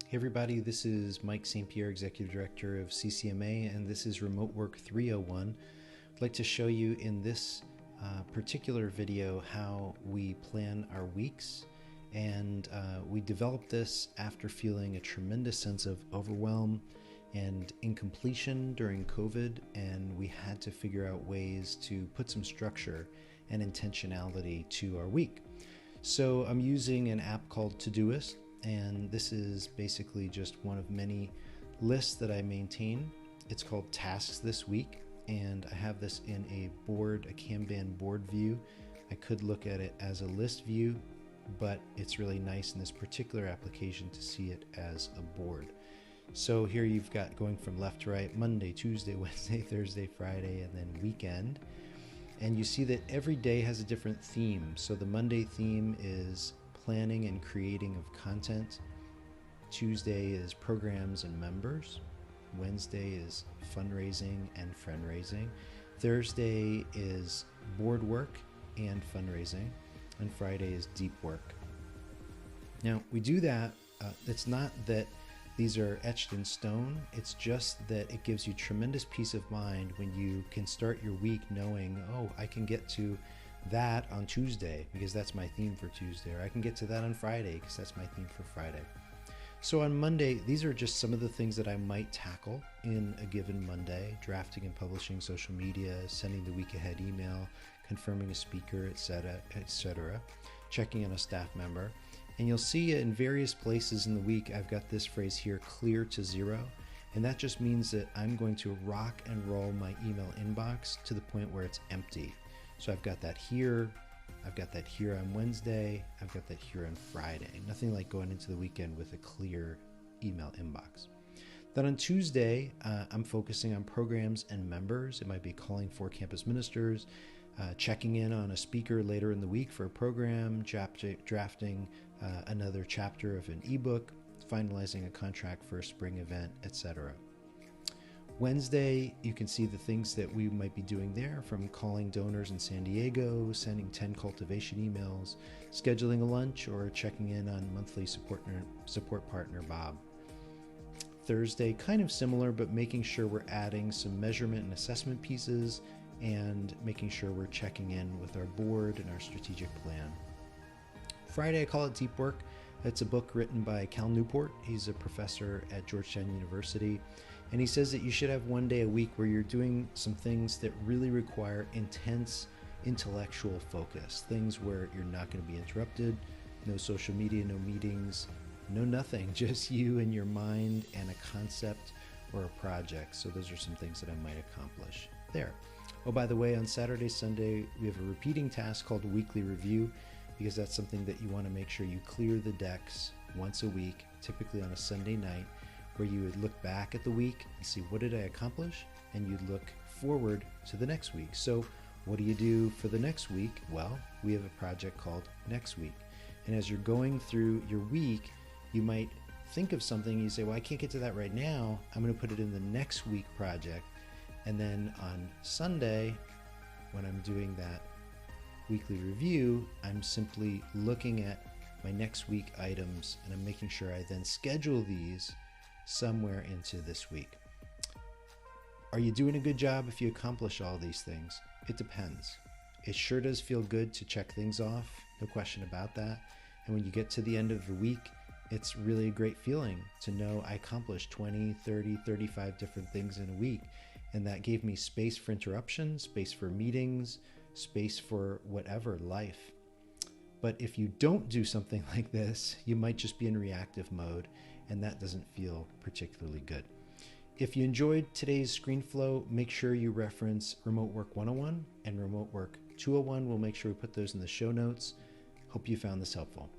Hey everybody, this is Mike St. Pierre, Executive Director of CCMA, and this is Remote Work 301. I'd like to show you in this particular video how we plan our weeks, and we developed this after feeling a tremendous sense of overwhelm and incompletion during COVID, and we had to figure out ways to put some structure and intentionality to our week. So I'm using an app called Todoist, and this is basically just one of many lists that I maintain. It's called Tasks This Week, and I have this in a Kanban board view. I could look at it as a list view, but it's really nice in this particular application to see it as a board. So here you've got going from left to right, Monday, Tuesday, Wednesday, Thursday, Friday, and then weekend. And you see that every day has a different theme. So the Monday theme is planning and creating of content. Tuesday is programs and members. Wednesday is fundraising and friend-raising. Thursday is board work and fundraising. And Friday is deep work. Now, we do that. It's not that these are etched in stone. It's just that it gives you tremendous peace of mind when you can start your week knowing, oh, I can get to that on Tuesday because that's my theme for Tuesday, or I can get to that on Friday because that's my theme for Friday. So on Monday, these are just some of the things that I might tackle in a given Monday: drafting and publishing social media, sending the week ahead email, confirming a speaker, etc., checking on a staff member. And you'll see in various places in the week, I've got this phrase here, clear to zero. And that just means that I'm going to rock and roll my email inbox to the point where it's empty. So I've got that here, I've got that here on Wednesday, I've got that here on Friday. Nothing like going into the weekend with a clear email inbox. Then on Tuesday, I'm focusing on programs and members. It might be calling for campus ministers, checking in on a speaker later in the week for a program, drafting another chapter of an ebook, finalizing a contract for a spring event, etc. Wednesday, you can see the things that we might be doing there, from calling donors in San Diego, sending 10 cultivation emails, scheduling a lunch, or checking in on monthly support partner Bob. Thursday, kind of similar, but making sure we're adding some measurement and assessment pieces and making sure we're checking in with our board and our strategic plan. Friday, I call it Deep Work. It's a book written by Cal Newport. He's a professor at Georgetown University. And he says that you should have one day a week where you're doing some things that really require intense intellectual focus. Things where you're not going to be interrupted, no social media, no meetings, no nothing, just you and your mind and a concept or a project. So those are some things that I might accomplish there. Oh, by the way, on Saturday, Sunday, we have a repeating task called a weekly review, because that's something that you want to make sure you clear the decks once a week, typically on a Sunday night, where you would look back at the week and see, what did I accomplish? And you'd look forward to the next week. So what do you do for the next week? Well, we have a project called Next Week. And as you're going through your week, you might think of something and you say, well, I can't get to that right now. I'm going to put it in the next week project. And then on Sunday, when I'm doing that weekly review, I'm simply looking at my next week items, and I'm making sure I then schedule these somewhere into this week. Are you doing a good job if you accomplish all these things? It depends. It sure does feel good to check things off, no question about that. And when you get to the end of the week, it's really a great feeling to know I accomplished 20, 30, 35 different things in a week. And that gave me space for interruptions, space for meetings, space for whatever, life. But if you don't do something like this, you might just be in reactive mode, and that doesn't feel particularly good. If you enjoyed today's screen flow, make sure you reference Remote Work 101 and Remote Work 201. We'll make sure we put those in the show notes. Hope you found this helpful.